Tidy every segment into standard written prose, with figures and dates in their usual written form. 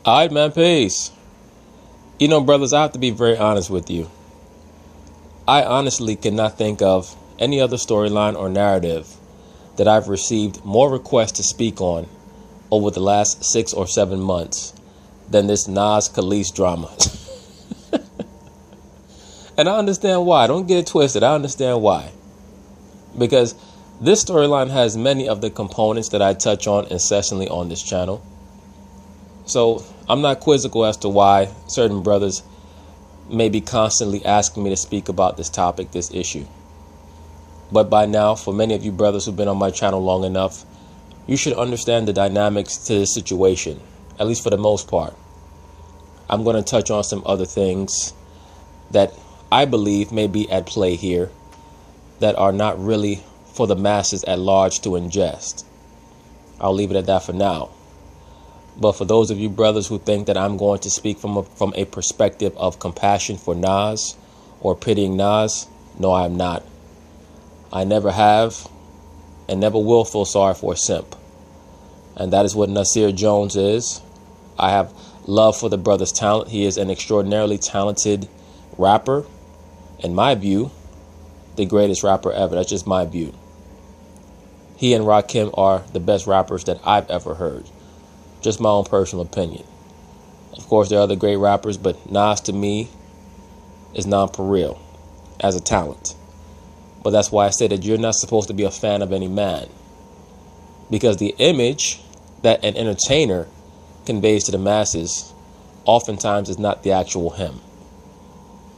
All right, man, peace. You know, brothers, I have to be very honest with you. I honestly cannot think of any other storyline or narrative that I've received more requests to speak on over the last 6 or 7 months than this Nas Kelis drama. And I understand why. Don't get it twisted. I understand why. Because this storyline has many of the components that I touch on incessantly on this channel. So I'm not quizzical as to why certain brothers may be constantly asking me to speak about this topic, this issue. But by now, for many of you brothers who've been on my channel long enough, you should understand the dynamics to this situation, at least for the most part. I'm going to touch on some other things that I believe may be at play here that are not really for the masses at large to ingest. I'll leave it at that for now. But for those of you brothers who think that I'm going to speak from a perspective of compassion for Nas or pitying Nas, no, I am not. I never have and never will feel sorry for a simp. And that is what Nasir Jones is. I have love for the brother's talent. He is an extraordinarily talented rapper. In my view, the greatest rapper ever. That's just my view. He and Rakim are the best rappers that I've ever heard. Just my own personal opinion. Of course, there are other great rappers, but Nas to me is non-pareil as a talent. But that's why I say that you're not supposed to be a fan of any man. Because the image that an entertainer conveys to the masses oftentimes is not the actual him.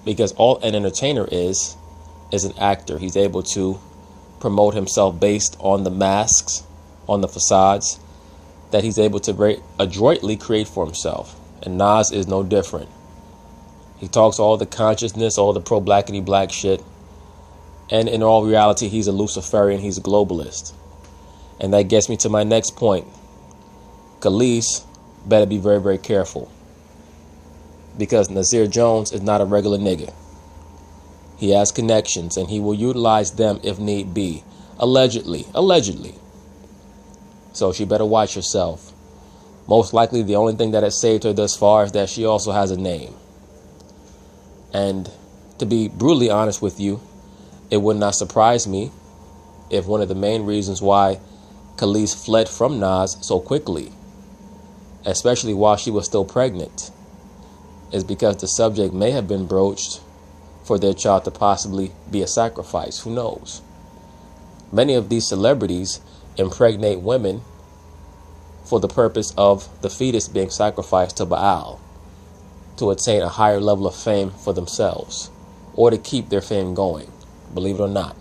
Because all an entertainer is an actor. He's able to promote himself based on the masks, on the facades that he's able to very adroitly create for himself. And Nas is no different. He talks all the consciousness, all the pro-blackity black shit. And in all reality, he's a Luciferian, he's a globalist. And that gets me to my next point. Kelis better be very, very careful. Because Nasir Jones is not a regular nigga. He has connections and he will utilize them if need be. Allegedly. So she better watch herself. Most likely the only thing that has saved her thus far is that she also has a name. And to be brutally honest with you, it would not surprise me if one of the main reasons why Kelis fled from Nas so quickly, especially while she was still pregnant, is because the subject may have been broached for their child to possibly be a sacrifice. Who knows? Many of these celebrities impregnate women for the purpose of the fetus being sacrificed to Baal to attain a higher level of fame for themselves or to keep their fame going, believe it or not.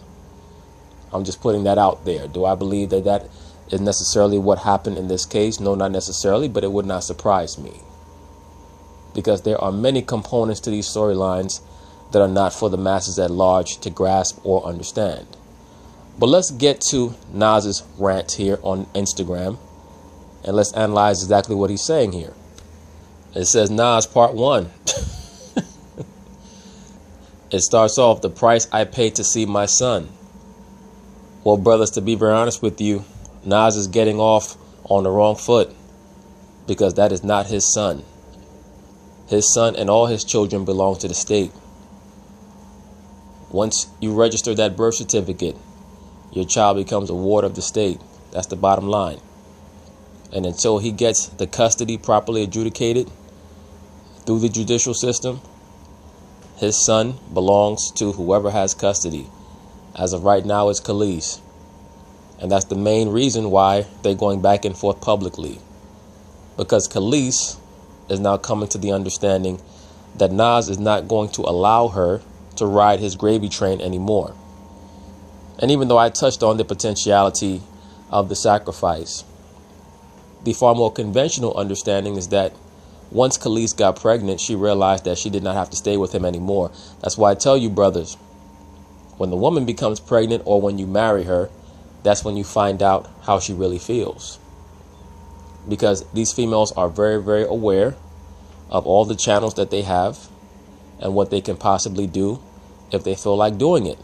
I'm just putting that out there. Do I believe that that is necessarily what happened in this case? No, not necessarily, but it would not surprise me. Because there are many components to these storylines that are not for the masses at large to grasp or understand. But let's get to Nas's rant here on Instagram, and let's analyze exactly what he's saying here. It says Nas part 1. It starts off, the price I paid to see my son. Well, brothers, to be very honest with you, Nas is getting off on the wrong foot, because that is not his son. His son and all his children belong to the state. Once you register that birth certificate, your child becomes a ward of the state. That's the bottom line. And until he gets the custody properly adjudicated through the judicial system, his son belongs to whoever has custody. As of right now, it's Kelis. And that's the main reason why they're going back and forth publicly. Because Kelis is now coming to the understanding that Nas is not going to allow her to ride his gravy train anymore. And even though I touched on the potentiality of the sacrifice, the far more conventional understanding is that once Kelis got pregnant, she realized that she did not have to stay with him anymore. That's why I tell you, brothers, when the woman becomes pregnant or when you marry her, that's when you find out how she really feels. Because these females are very, very aware of all the channels that they have and what they can possibly do if they feel like doing it.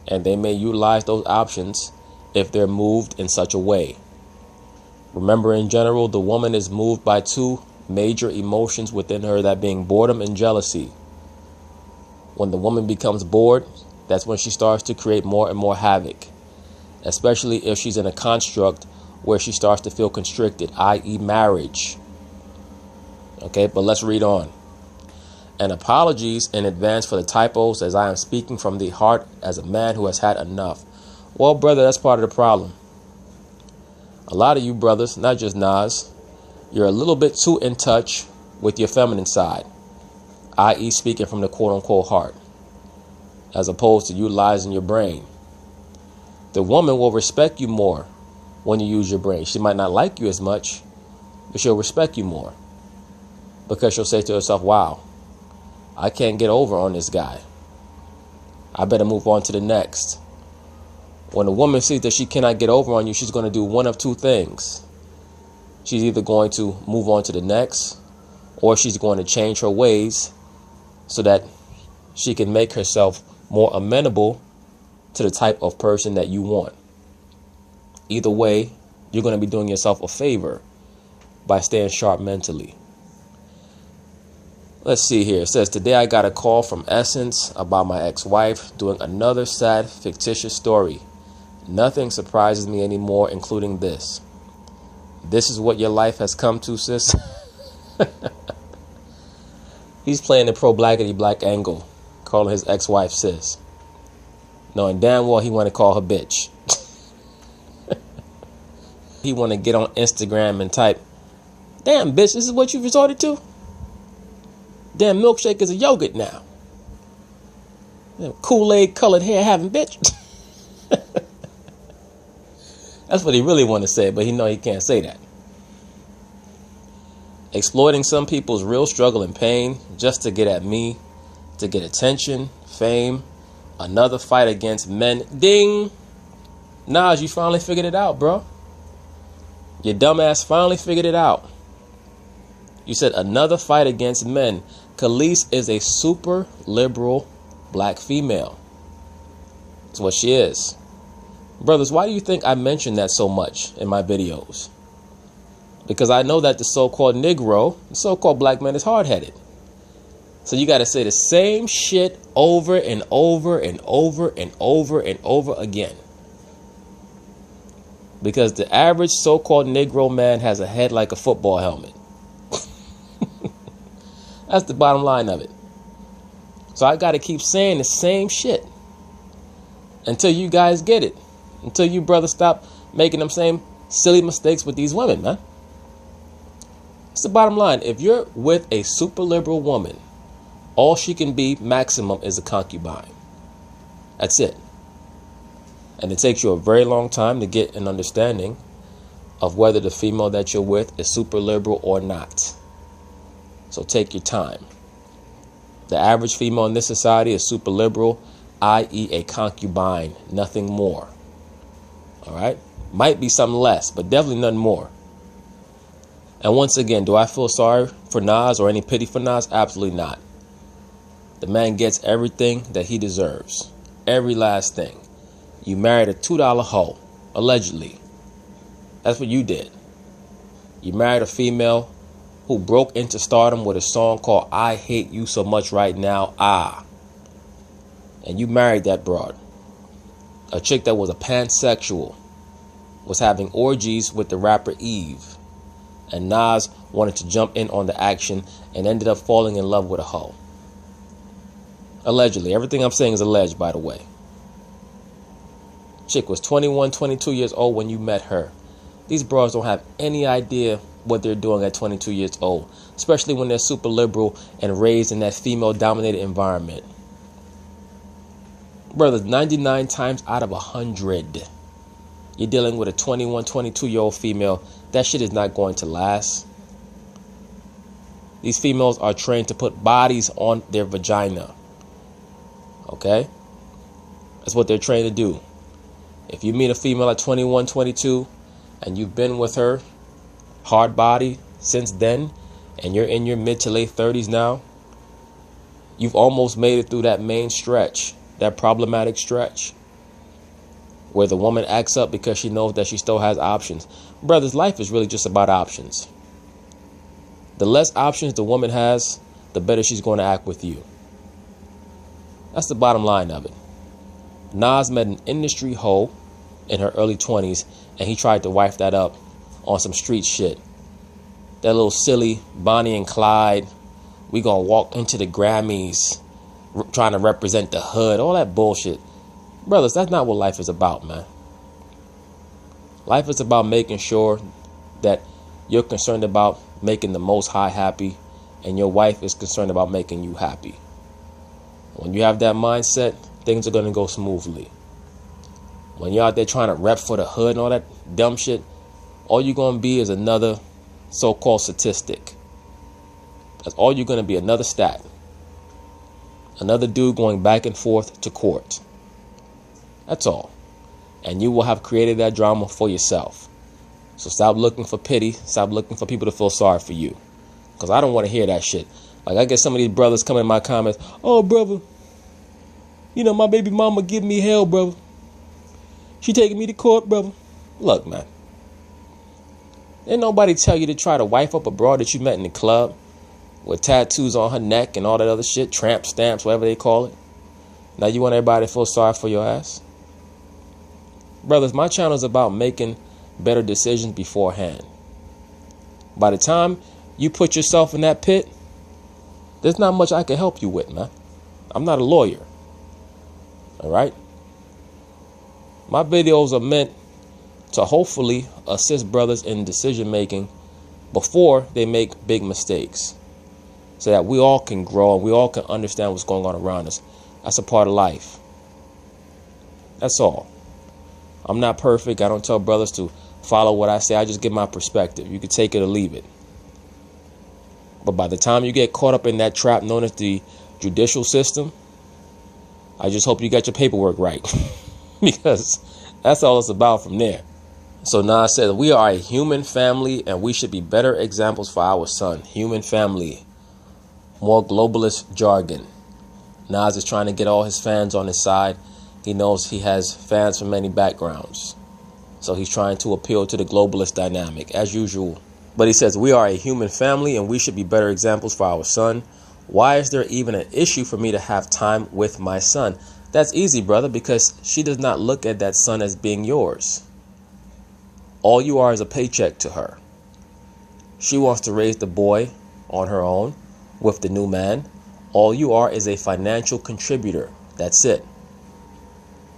And they may utilize those options if they're moved in such a way. Remember, in general, the woman is moved by two major emotions within her, that being boredom and jealousy. When the woman becomes bored, that's when she starts to create more and more havoc, especially if she's in a construct where she starts to feel constricted, i.e. marriage. Okay, but let's read on. And apologies in advance for the typos, as I am speaking from the heart as a man who has had enough. Well, brother, that's part of the problem. A lot of you brothers, not just Nas, you're a little bit too in touch with your feminine side, i.e. speaking from the quote-unquote heart, as opposed to utilizing your brain. The woman will respect you more when you use your brain. She might not like you as much, but she'll respect you more, because she'll say to herself, wow, I can't get over on this guy. I better move on to the next. When a woman sees that she cannot get over on you, she's going to do one of two things. She's either going to move on to the next, or she's going to change her ways so that she can make herself more amenable to the type of person that you want. Either way, you're going to be doing yourself a favor by staying sharp mentally. Let's see here. It says, today I got a call from Essence about my ex-wife doing another sad, fictitious story. Nothing surprises me anymore, including this. This is what your life has come to, sis. He's playing the pro-blackity black angle, calling his ex-wife sis, knowing damn well he want to call her bitch. He want to get on Instagram and type, damn, bitch, this is what you resorted to? Damn, milkshake is a yogurt now. Damn, Kool-Aid colored hair having bitch. That's what he really want to say, but he know he can't say that. Exploiting some people's real struggle and pain just to get at me, to get attention, fame, another fight against men. Ding! Nas, you finally figured it out, bro. Your dumbass finally figured it out. You said another fight against men. Kelis is a super liberal black female. That's what she is. Brothers, why do you think I mention that so much in my videos? Because I know that the so-called Negro, the so-called black man, is hard-headed. So you got to say the same shit over and over and over and over and over again. Because the average so-called Negro man has a head like a football helmet. That's the bottom line of it. So I got to keep saying the same shit until you guys get it. Until you brothers stop making them same silly mistakes with these women, man. It's the bottom line. If you're with a super liberal woman, all she can be maximum is a concubine. That's it. And it takes you a very long time to get an understanding of whether the female that you're with is super liberal or not. So take your time. The average female in this society is super liberal, i.e. a concubine, nothing more. All right? Might be something less, but definitely nothing more. And once again, do I feel sorry for Nas or any pity for Nas? Absolutely not. The man gets everything that he deserves. Every last thing. You married a $2 hoe, allegedly. That's what you did. You married a female who broke into stardom with a song called I Hate You So Much Right Now, Ah. And you married that broad. A chick that was a pansexual, was having orgies with the rapper Eve. And Nas wanted to jump in on the action and ended up falling in love with a hoe. Allegedly. Everything I'm saying is alleged, by the way. Chick was 21, 22 years old when you met her. These bros don't have any idea what they're doing at 22 years old, especially when they're super liberal and raised in that female-dominated environment. Brothers, 99 times out of 100, you're dealing with a 21, 22-year-old female. That shit is not going to last. These females are trained to put bodies on their vagina. Okay? That's what they're trained to do. If you meet a female at 21, 22, and you've been with her, hard body, since then, and you're in your mid to late 30s now, you've almost made it through that main stretch, that problematic stretch, where the woman acts up because she knows that she still has options. Brothers, life is really just about options. The less options the woman has, the better she's going to act with you. That's the bottom line of it. Nas met an industry hoe in her early 20s, and he tried to wife that up on some street shit. That little silly Bonnie and Clyde, we gonna walk into the Grammys trying to represent the hood, all that bullshit. Brothers, that's not what life is about, man. Life is about making sure that you're concerned about making the Most High happy, and your wife is concerned about making you happy. When you have that mindset, things are going to go smoothly. When you're out there trying to rep for the hood and all that dumb shit, all you're going to be is another so-called statistic. That's all you're going to be, another stat. Another dude going back and forth to court. That's all. And you will have created that drama for yourself. So stop looking for pity. Stop looking for people to feel sorry for you. Because I don't want to hear that shit. Like, I get some of these brothers come in my comments. Oh, brother, you know, my baby mama give me hell, brother. She taking me to court, brother. Look, man. Ain't nobody tell you to try to wife up a broad that you met in the club with tattoos on her neck and all that other shit. Tramp stamps, whatever they call it. Now you want everybody to feel sorry for your ass? Brothers, my channel is about making better decisions beforehand. By the time you put yourself in that pit, there's not much I can help you with, man. I'm not a lawyer. All right? My videos are meant to hopefully assist brothers in decision making before they make big mistakes, so that we all can grow and we all can understand what's going on around us. That's a part of life. That's all. I'm not perfect. I don't tell brothers to follow what I say. I just give my perspective. You can take it or leave it. But by the time you get caught up in that trap known as the judicial system, I just hope you got your paperwork right. Because that's all it's about from there. So Nas says, we are a human family and we should be better examples for our son. Human family. More globalist jargon. Nas is trying to get all his fans on his side. He knows he has fans from many backgrounds. So he's trying to appeal to the globalist dynamic, as usual. But he says, we are a human family and we should be better examples for our son. Why is there even an issue for me to have time with my son? That's easy, brother, because she does not look at that son as being yours. All you are is a paycheck to her. She wants to raise the boy on her own with the new man. All you are is a financial contributor. That's it.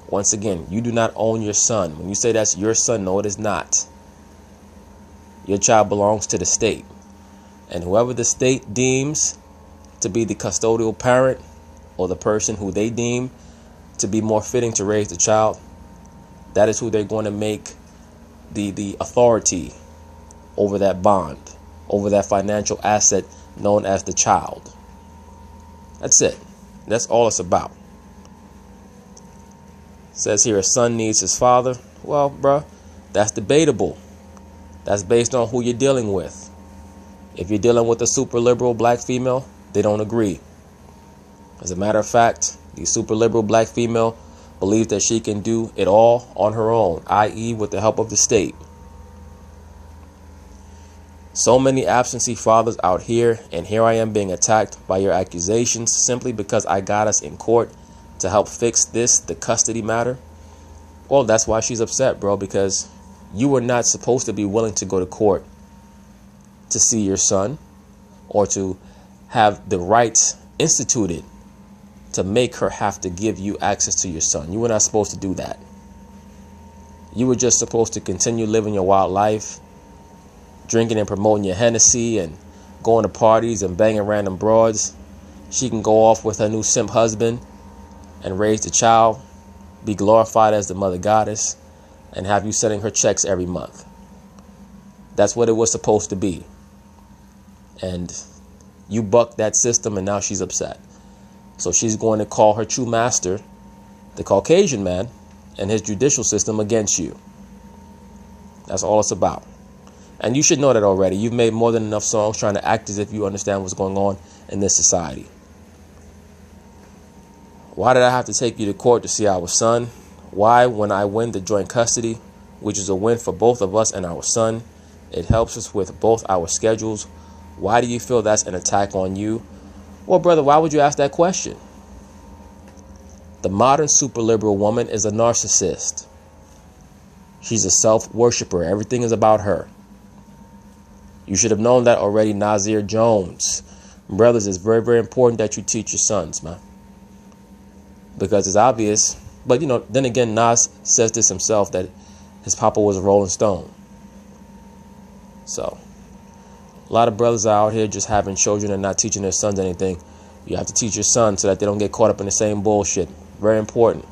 Once again, you do not own your son. When you say that's your son, no, it is not. Your child belongs to the state. And whoever the state deems to be the custodial parent or the person who they deem to be more fitting to raise the child, that is who they're going to make the authority over that bond, over that financial asset known as the child. That's it. That's all it's about. It says here, a son needs his father. Well, bruh, that's debatable. That's based on who you're dealing with. If you're dealing with a super liberal black female, they don't agree. As a matter of fact, the super liberal black female believes that she can do it all on her own, i.e. with the help of the state. So many absentee fathers out here, and here I am being attacked by your accusations simply because I got us in court to help fix the custody matter. Well, that's why she's upset, bro, because you were not supposed to be willing to go to court to see your son or to have the rights instituted to make her have to give you access to your son. You were not supposed to do that. You were just supposed to continue living your wild life, drinking and promoting your Hennessy and going to parties and banging random broads. She can go off with her new simp husband and raise the child, be glorified as the mother goddess, and have you sending her checks every month. That's what it was supposed to be. And you bucked that system, and now she's upset. So she's going to call her true master, the Caucasian man, and his judicial system against you. That's all it's about. And you should know that already. You've made more than enough songs trying to act as if you understand what's going on in this society. Why did I have to take you to court to see our son? Why, when I win the joint custody, which is a win for both of us and our son, it helps us with both our schedules. Why do you feel that's an attack on you? Well, brother, why would you ask that question? The modern super liberal woman is a narcissist. She's a self-worshiper. Everything is about her. You should have known that already, Nasir Jones. Brothers, it's very, very important that you teach your sons, man. Because it's obvious. But, then again, Nas says this himself, that his papa was a Rolling Stone. So, a lot of brothers are out here just having children and not teaching their sons anything. You have to teach your sons so that they don't get caught up in the same bullshit. Very important.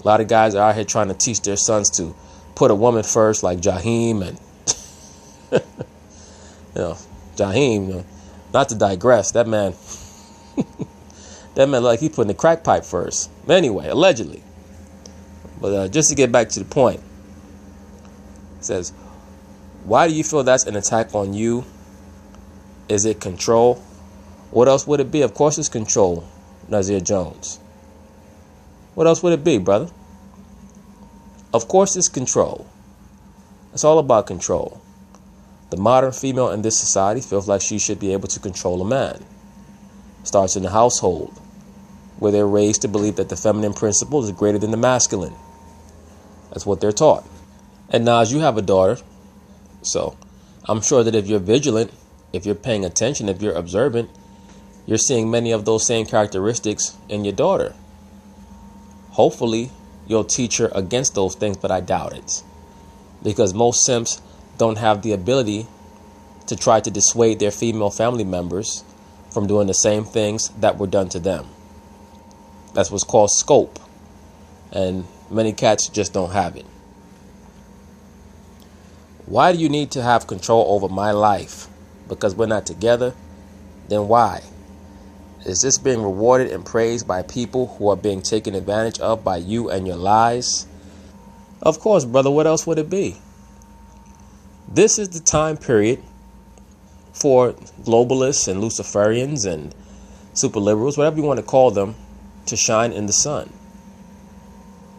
A lot of guys are out here trying to teach their sons to put a woman first, like Jaheim and Jaheim. Not to digress, that man, like he putting the crack pipe first. Anyway, allegedly. But just to get back to the point, it says, why do you feel that's an attack on you? Is it control? What else would it be? Of course it's control, Nasir Jones. What else would it be, brother? Of course it's control. It's all about control. The modern female in this society feels like she should be able to control a man. Starts in the household, where they're raised to believe that the feminine principle is greater than the masculine. That's what they're taught. And Nas, you have a daughter. So I'm sure that if you're vigilant, if you're paying attention, if you're observant, you're seeing many of those same characteristics in your daughter. Hopefully, you'll teach her against those things, but I doubt it. Because most simps don't have the ability to try to dissuade their female family members from doing the same things that were done to them. That's what's called scope. And many cats just don't have it. Why do you need to have control over my life? Because we're not together? Then why? Is this being rewarded and praised by people who are being taken advantage of by you and your lies? Of course, brother, what else would it be? This is the time period for globalists and Luciferians and super liberals, whatever you want to call them, to shine in the sun.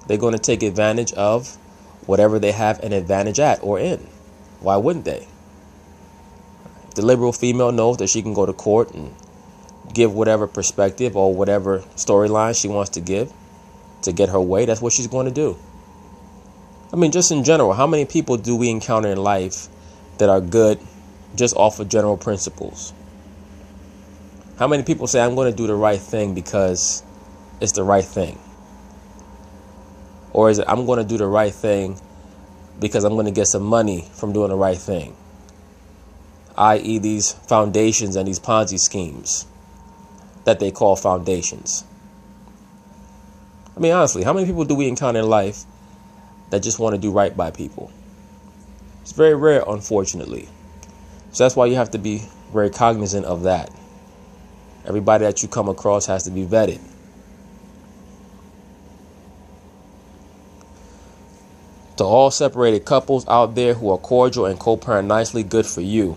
They're going to take advantage of whatever they have an advantage at or in. Why wouldn't they? If the liberal female knows that she can go to court and give whatever perspective or whatever storyline she wants to give to get her way, that's what she's going to do. I mean, just in general, how many people do we encounter in life that are good just off of general principles? How many people say, I'm going to do the right thing because it's the right thing? Or is it, I'm going to do the right thing because I'm going to get some money from doing the right thing? I.e. these foundations and these Ponzi schemes that they call foundations. I mean, honestly, how many people do we encounter in life that just want to do right by people? It's very rare, unfortunately. So that's why you have to be very cognizant of that. Everybody that you come across has to be vetted. To all separated couples out there who are cordial and co-parent nicely, good for you.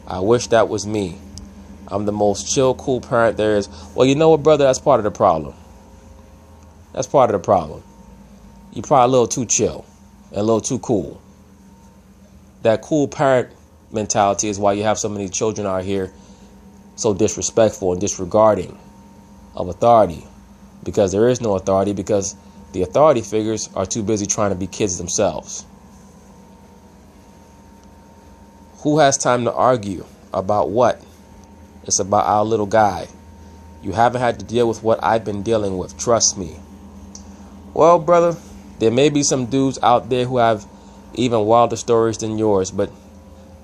I wish that was me. I'm the most chill, cool parent there is. Well, you know what, brother? That's part of the problem. That's part of the problem. You're probably a little too chill and a little too cool. That cool parent mentality is why you have so many children out here so disrespectful and disregarding of authority. Because there is no authority, because the authority figures are too busy trying to be kids themselves. Who has time to argue about what? It's about our little guy. You haven't had to deal with what I've been dealing with. Trust me. Well, brother, there may be some dudes out there who have even wilder stories than yours, but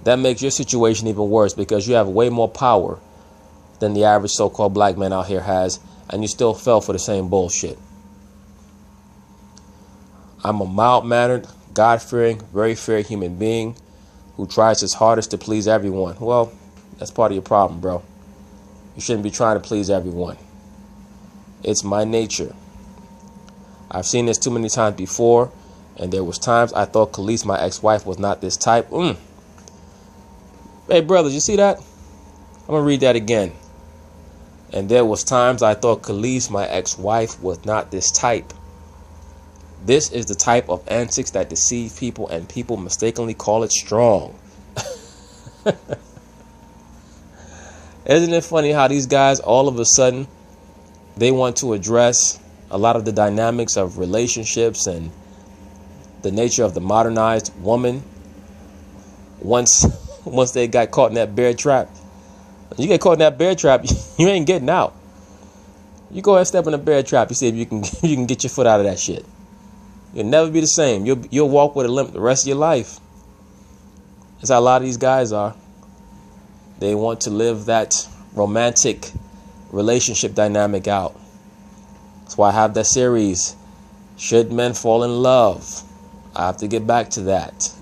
that makes your situation even worse because you have way more power than the average so-called black man out here has, and you still fell for the same bullshit. I'm a mild-mannered, God-fearing, very fair human being who tries his hardest to please everyone. Well, that's part of your problem, bro. You shouldn't be trying to please everyone. It's my nature. I've seen this too many times before, and there was times I thought Kelis, my ex-wife, was not this type. Hey, brothers, you see that? I'm going to read that again. And there was times I thought Kelis, my ex-wife, was not this type. This is the type of antics that deceive people, and people mistakenly call it strong. Isn't it funny how these guys all of a sudden they want to address a lot of the dynamics of relationships and the nature of the modernized woman once they got caught in that bear trap? You get caught in that bear trap, you ain't getting out. You go ahead and step in a bear trap, you see if you can get your foot out of that shit. You'll never be the same. You'll walk with a limp the rest of your life. That's how a lot of these guys are. They want to live that romantic relationship dynamic out. That's why I have that series, Should Men Fall in Love? I have to get back to that.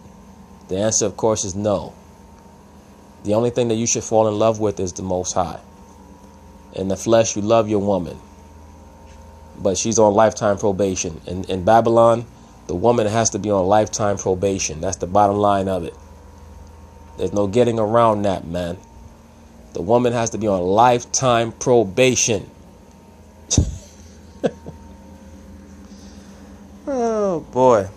The answer, of course, is no. The only thing that you should fall in love with is the Most High. In the flesh, you love your woman, but she's on lifetime probation. In Babylon, the woman has to be on lifetime probation. That's the bottom line of it. There's no getting around that, man. The woman has to be on lifetime probation. Oh, boy.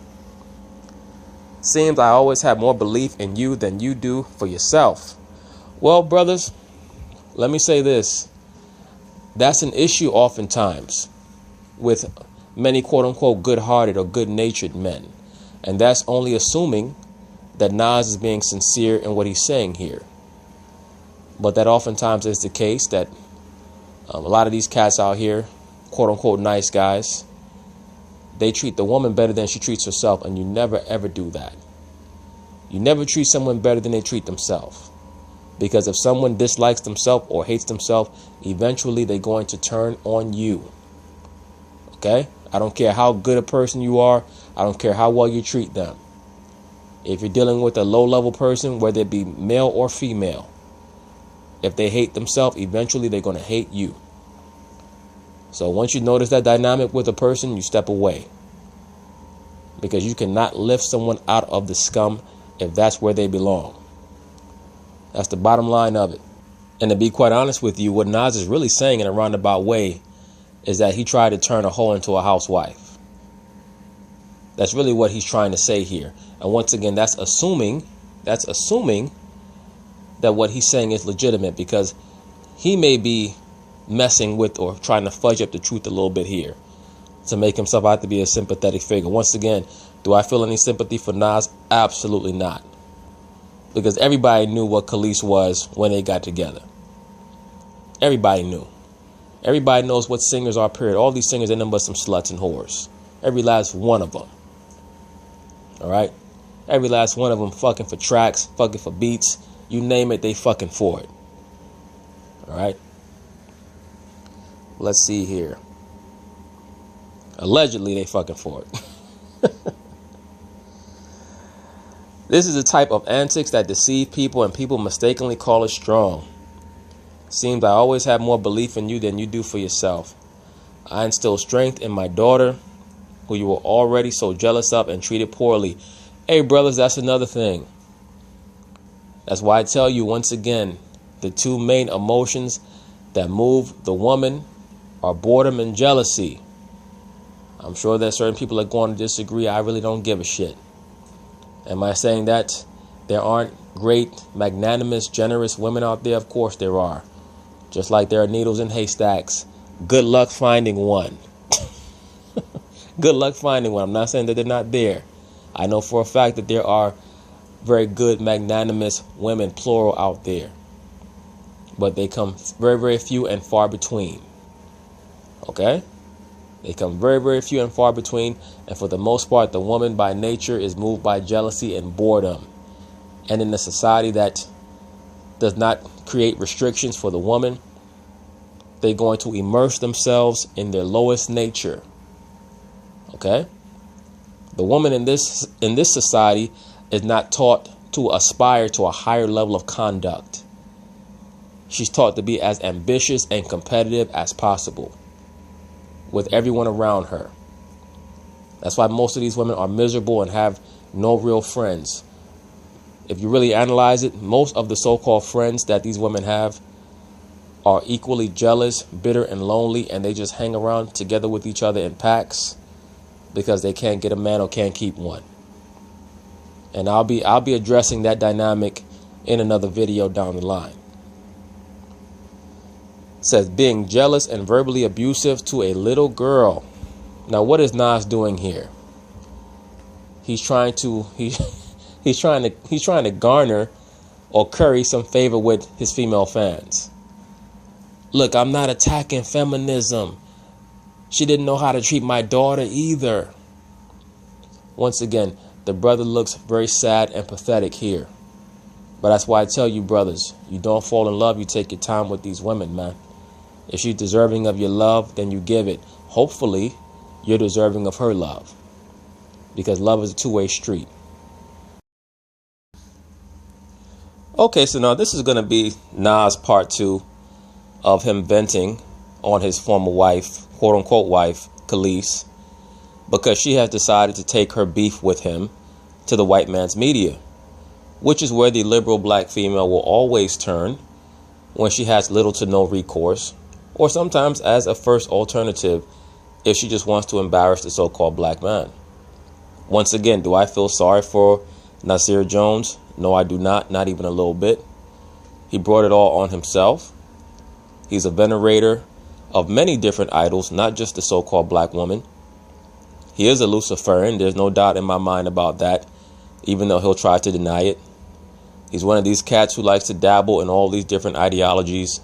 Seems I always have more belief in you than you do for yourself. Well, brothers, let me say this. That's an issue oftentimes with many quote-unquote good-hearted or good-natured men. And that's only assuming that Nas is being sincere in what he's saying here. But that oftentimes is the case, that a lot of these cats out here, quote-unquote nice guys, they treat the woman better than she treats herself, and you never, ever do that. You never treat someone better than they treat themselves. Because if someone dislikes themselves or hates themselves, eventually they're going to turn on you. Okay? I don't care how good a person you are. I don't care how well you treat them. If you're dealing with a low-level person, whether it be male or female, if they hate themselves, eventually they're going to hate you. So once you notice that dynamic with a person, you step away. Because you cannot lift someone out of the scum if that's where they belong. That's the bottom line of it. And to be quite honest with you, what Nas is really saying in a roundabout way is that he tried to turn a hoe into a housewife. That's really what he's trying to say here. And once again, that's assuming that what he's saying is legitimate, because he may be messing with or trying to fudge up the truth a little bit here to make himself out to be a sympathetic figure. Once again, do I feel any sympathy for Nas? Absolutely not. Because everybody knew what Kelis was when they got together. Everybody knew. Everybody knows what singers are, period. All these singers, they're nothing but some sluts and whores. Every last one of them. All right? Every last one of them fucking for tracks, fucking for beats. You name it, they fucking for it. All right? Let's see here. Allegedly, they fucking for it. This is the type of antics that deceive people, and people mistakenly call it strong. Seems I always have more belief in you than you do for yourself. I instill strength in my daughter, who you were already so jealous of and treated poorly. Hey, brothers, that's another thing. That's why I tell you once again, the two main emotions that move the woman are boredom and jealousy. I'm sure that certain people are going to disagree. I really don't give a shit. Am I saying that there aren't great, magnanimous, generous women out there? Of course there are. Just like there are needles in haystacks. Good luck finding one. Good luck finding one. I'm not saying that they're not there. I know for a fact that there are very good, magnanimous women, plural, out there. But they come very, very few and far between. Okay? They come very, very few and far between. And for the most part, the woman by nature is moved by jealousy and boredom. And in a society that does not create restrictions for the woman, they're going to immerse themselves in their lowest nature. Okay? The woman in this society is not taught to aspire to a higher level of conduct. She's taught to be as ambitious and competitive as possible with everyone around her. That's why most of these women are miserable and have no real friends. If you really analyze it, most of the so-called friends that these women have are equally jealous, bitter, and lonely, and they just hang around together with each other in packs because they can't get a man or can't keep one. And I'll be addressing that dynamic in another video down the line. Says being jealous and verbally abusive to a little girl. Now, what is Nas doing here? He's trying to he's trying to garner or curry some favor with his female fans. Look, I'm not attacking feminism. She didn't know how to treat my daughter either. Once again, the brother looks very sad and pathetic here. But that's why I tell you, brothers, you don't fall in love, you take your time with these women, man. If she's deserving of your love, then you give it. Hopefully, you're deserving of her love. Because love is a two-way street. Okay, so now this is going to be Nas part 2 of him venting on his former wife, quote-unquote wife, Kelis, because she has decided to take her beef with him to the white man's media, which is where the liberal black female will always turn when she has little to no recourse, or sometimes as a first alternative if she just wants to embarrass the so-called black man. Once again, do I feel sorry for Nasir Jones? No, I do not even a little bit. He brought it all on himself. He's a venerator of many different idols, not just the so-called black woman. He is a Luciferian. There's no doubt in my mind about that, even though he'll try to deny it. He's one of these cats who likes to dabble in all these different ideologies.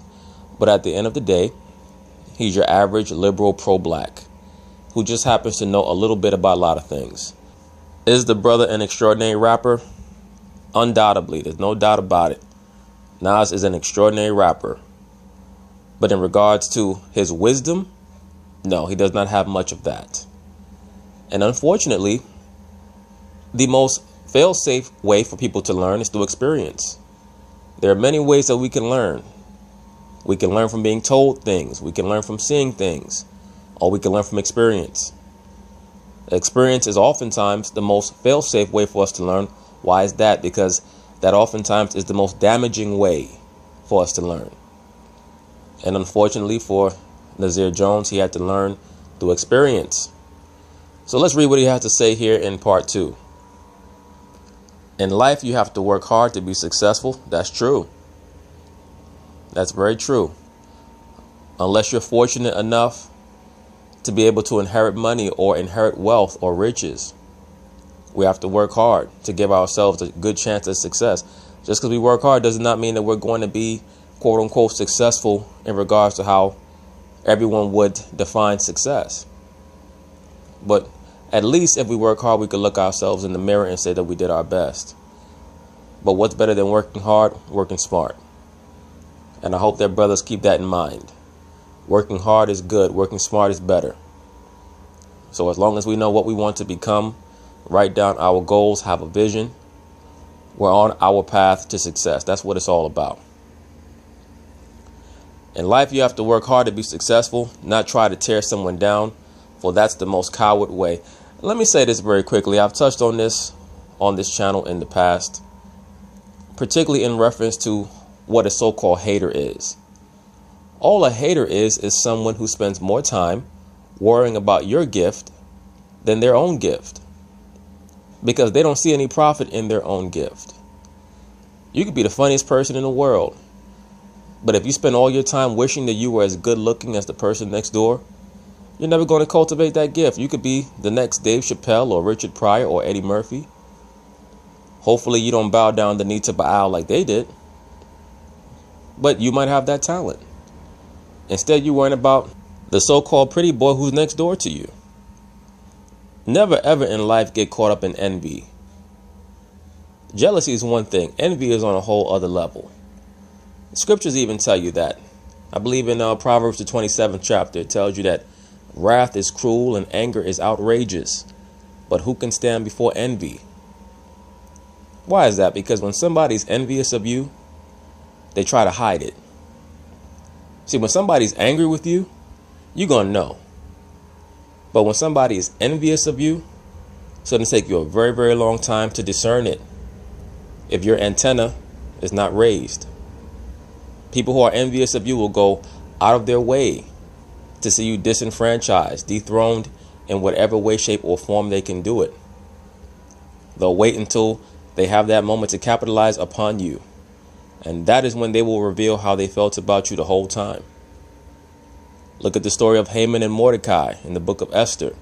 But at the end of the day, he's your average liberal pro-black who just happens to know a little bit about a lot of things. Is the brother an extraordinary rapper? Undoubtedly. There's no doubt about it. Nas is an extraordinary rapper. But in regards to his wisdom, no, he does not have much of that. And unfortunately, the most fail-safe way for people to learn is through experience. There are many ways that we can learn. We can learn from being told things. We can learn from seeing things. Or we can learn from experience. Experience is oftentimes the most fail-safe way for us to learn. Why is that? Because that oftentimes is the most damaging way for us to learn. And unfortunately for Nasir Jones, he had to learn through experience. So let's read what he has to say here in part 2. In life, you have to work hard to be successful. That's true. That's very true. Unless you're fortunate enough to be able to inherit money or inherit wealth or riches, we have to work hard to give ourselves a good chance at success. Just because we work hard does not mean that we're going to be, quote unquote, successful in regards to how everyone would define success. But at least if we work hard, we can look ourselves in the mirror and say that we did our best. But what's better than working hard? Working smart. And I hope that brothers keep that in mind. Working hard is good. Working smart is better. So as long as we know what we want to become, write down our goals, have a vision, we're on our path to success. That's what it's all about. In life, you have to work hard to be successful, not try to tear someone down, for that's the most coward way. Let me say this very quickly. I've touched on this channel in the past, particularly in reference to what a so-called hater is. All a hater is someone who spends more time worrying about your gift than their own gift, because they don't see any profit in their own gift. You could be the funniest person in the world, but if you spend all your time wishing that you were as good looking as the person next door, you're never going to cultivate that gift. You could be the next Dave Chappelle or Richard Pryor or Eddie Murphy. Hopefully you don't bow down the knee to Baal like they did, but you might have that talent. Instead, you're worrying about the so-called pretty boy who's next door to you. Never ever in life get caught up in envy. Jealousy is one thing. Envy is on a whole other level. The scriptures even tell you that. I believe in Proverbs the 27th chapter, it tells you that wrath is cruel and anger is outrageous, but who can stand before envy? Why is that? Because when somebody's envious of you, they try to hide it. See, when somebody's angry with you, you're going to know. But when somebody is envious of you, it's going to take you a very, very long time to discern it if your antenna is not raised. People who are envious of you will go out of their way to see you disenfranchised, dethroned in whatever way, shape, or form they can do it. They'll wait until they have that moment to capitalize upon you. And that is when they will reveal how they felt about you the whole time. Look at the story of Haman and Mordecai in the book of Esther.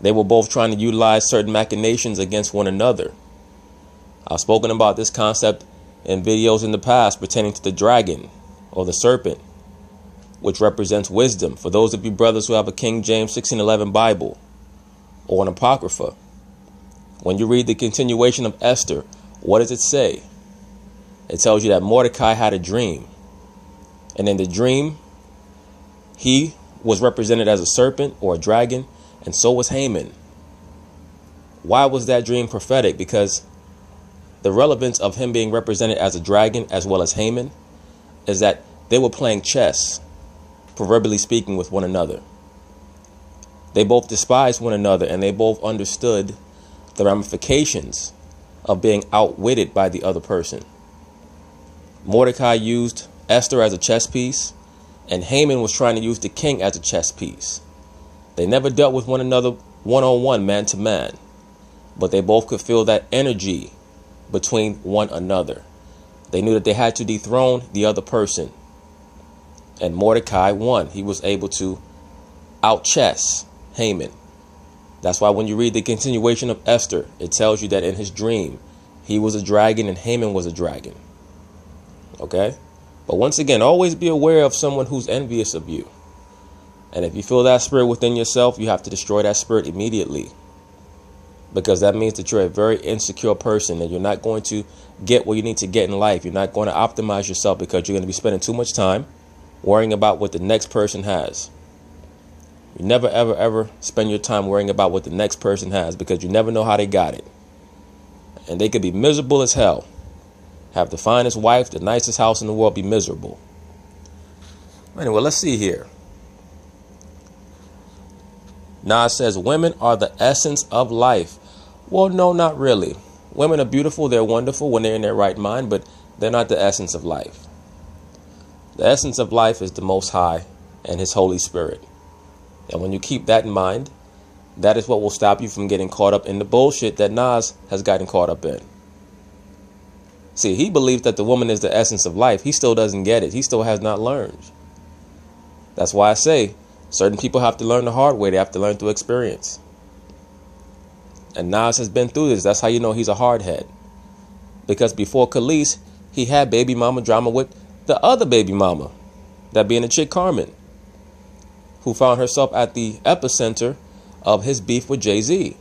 They were both trying to utilize certain machinations against one another. I've spoken about this concept in videos in the past pertaining to the dragon or the serpent, which represents wisdom. For those of you brothers who have a King James 1611 Bible or an Apocrypha, when you read the continuation of Esther, what does it say? It tells you that Mordecai had a dream. And in the dream, he was represented as a serpent or a dragon, and so was Haman. Why was that dream prophetic? Because the relevance of him being represented as a dragon as well as Haman is that they were playing chess, proverbially speaking, with one another. They both despised one another, and they both understood the ramifications of being outwitted by the other person. Mordecai used Esther as a chess piece, and Haman was trying to use the king as a chess piece. They never dealt with one another one-on-one, man to man, but they both could feel that energy between one another. They knew that they had to dethrone the other person, and Mordecai won. He was able to out-chess Haman. That's why when you read the continuation of Esther, it tells you that in his dream, he was a dragon and Haman was a dragon. Okay? But once again, always be aware of someone who's envious of you. And if you feel that spirit within yourself, you have to destroy that spirit immediately. Because that means that you're a very insecure person and you're not going to get what you need to get in life. You're not going to optimize yourself because you're going to be spending too much time worrying about what the next person has. You never, ever, ever spend your time worrying about what the next person has, because you never know how they got it. And they could be miserable as hell. Have the finest wife, the nicest house in the world, be miserable. Anyway, let's see here. Nas says, women are the essence of life. Well, no, not really. Women are beautiful. They're wonderful when they're in their right mind, but they're not the essence of life. The essence of life is the Most High and His Holy Spirit. And when you keep that in mind, that is what will stop you from getting caught up in the bullshit that Nas has gotten caught up in. See, he believes that the woman is the essence of life. He still doesn't get it. He still has not learned. That's why I say certain people have to learn the hard way. They have to learn through experience. And Nas has been through this. That's how you know he's a hardhead. Because before Kelis, he had baby mama drama with the other baby mama, that being the chick Carmen, who found herself at the epicenter of his beef with Jay-Z.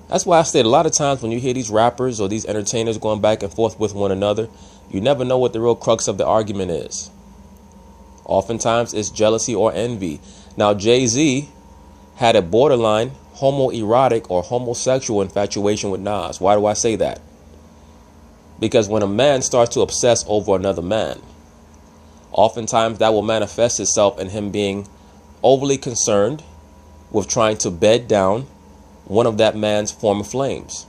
That's why I said a lot of times when you hear these rappers or these entertainers going back and forth with one another, you never know what the real crux of the argument is. Oftentimes it's jealousy or envy. Now Jay-Z had a borderline homoerotic or homosexual infatuation with Nas. Why do I say that? Because when a man starts to obsess over another man, oftentimes that will manifest itself in him being overly concerned with trying to bed down one of that man's former flames.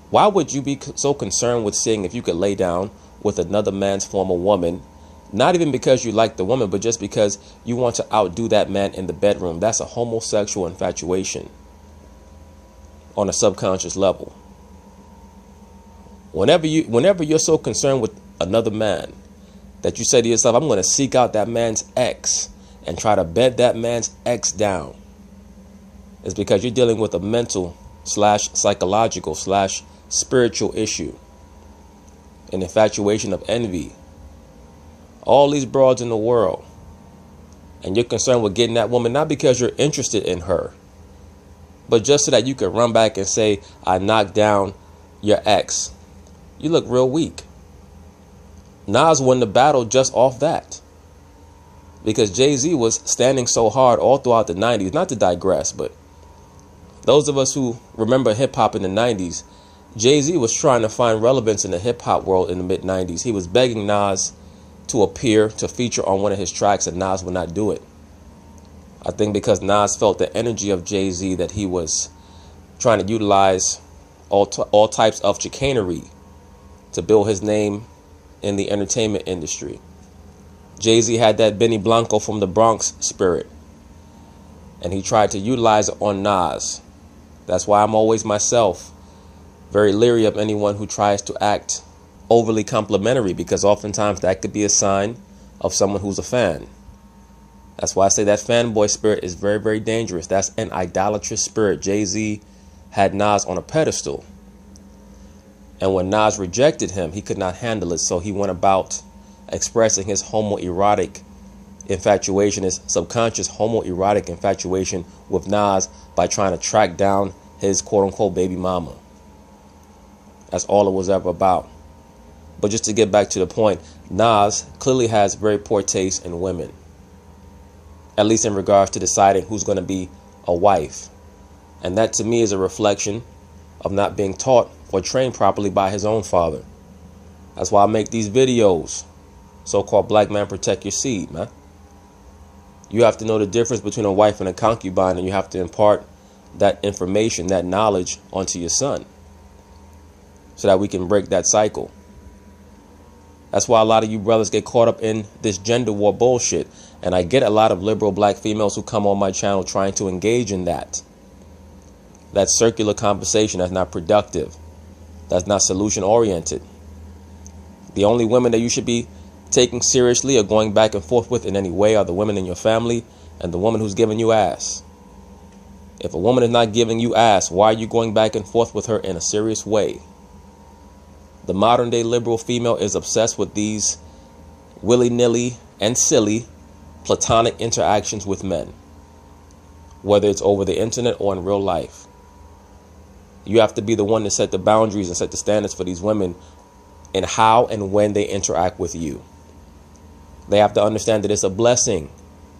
Why would you be so concerned with seeing if you could lay down with another man's former woman? Not even because you like the woman, but just because you want to outdo that man in the bedroom. That's a homosexual infatuation on a subconscious level. Whenever you're so concerned with another man that you say to yourself, I'm going to seek out that man's ex and try to bed that man's ex down, it's because you're dealing with a mental / psychological / spiritual issue, an infatuation of envy. All these broads in the world, and you're concerned with getting that woman, not because you're interested in her, but just so that you can run back and say, I knocked down your ex. You look real weak. Nas won the battle just off that, because Jay-Z was standing so hard all throughout the 90s. Not to digress, but those of us who remember hip-hop in the 90s, Jay-Z was trying to find relevance in the hip-hop world in the mid-90s. He was begging Nas to appear, to feature on one of his tracks, and Nas would not do it. I think because Nas felt the energy of Jay-Z, that he was trying to utilize all types of chicanery to build his name in the entertainment industry. Jay-Z had that Benny Blanco from the Bronx spirit, and he tried to utilize it on Nas. That's why I'm always myself very leery of anyone who tries to act overly complimentary, because oftentimes that could be a sign of someone who's a fan. That's why I say that fanboy spirit is very, very dangerous. That's an idolatrous spirit. Jay-Z had Nas on a pedestal. And when Nas rejected him, he could not handle it. So he went about expressing his homoerotic infatuation, his subconscious homoerotic infatuation with Nas by trying to track down his quote-unquote baby mama. That's all it was ever about. But just to get back to the point, Nas clearly has very poor taste in women, at least in regards to deciding who's going to be a wife. And that to me is a reflection of not being taught or trained properly by his own father. That's why I make these videos. So-called black man protect your seed, man. You have to know the difference between a wife and a concubine, and you have to impart that information, that knowledge onto your son so that we can break that cycle. That's why a lot of you brothers get caught up in this gender war bullshit. And I get a lot of liberal black females who come on my channel trying to engage in that. That circular conversation that's not productive. That's not solution oriented. The only women that you should be taking seriously or going back and forth with in any way are the women in your family and the woman who's giving you ass. If a woman is not giving you ass, why are you going back and forth with her in a serious way? The modern day liberal female is obsessed with these willy-nilly and silly platonic interactions with men, whether it's over the internet or in real life. You have to be the one to set the boundaries and set the standards for these women and how and when they interact with you. They have to understand that it's a blessing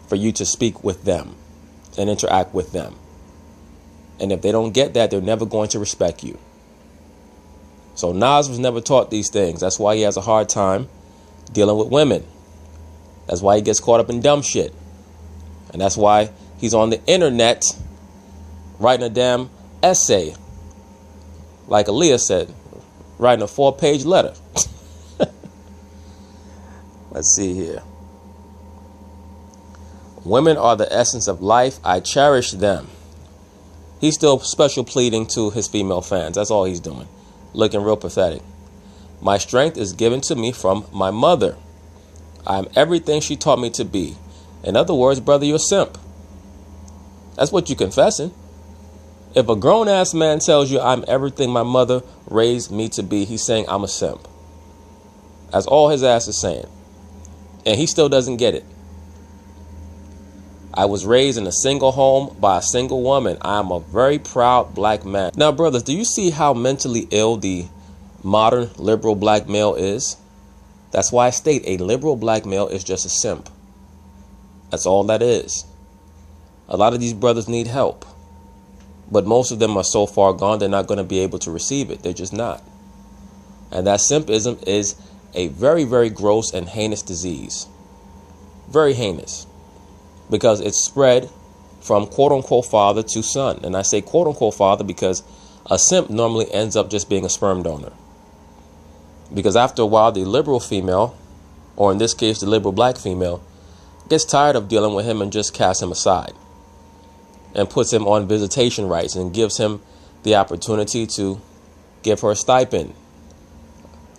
for you to speak with them and interact with them. And if they don't get that, they're never going to respect you. So Nas was never taught these things. That's why he has a hard time dealing with women. That's why he gets caught up in dumb shit. And that's why he's on the internet writing a damn essay. Like Aaliyah said, writing a 4-page letter. Let's see here. Women are the essence of life. I cherish them. He's still special pleading to his female fans. That's all he's doing. Looking real pathetic. My strength is given to me from my mother. I'm everything she taught me to be. In other words, brother, you're a simp. That's what you're confessing. If a grown-ass man tells you I'm everything my mother raised me to be, he's saying I'm a simp. That's all his ass is saying. And he still doesn't get it. I was raised in a single home by a single woman. I am a very proud black man. Now, brothers, do you see how mentally ill the modern liberal black male is? That's why I state a liberal black male is just a simp. That's all that is. A lot of these brothers need help. But most of them are so far gone, they're not going to be able to receive it. They're just not. And that simpism is a very, very gross and heinous disease. Very heinous. Because it's spread from quote-unquote father to son. And I say quote-unquote father because a simp normally ends up just being a sperm donor. Because after a while, the liberal female, or in this case, the liberal black female, gets tired of dealing with him and just casts him aside. And puts him on visitation rights and gives him the opportunity to give her a stipend.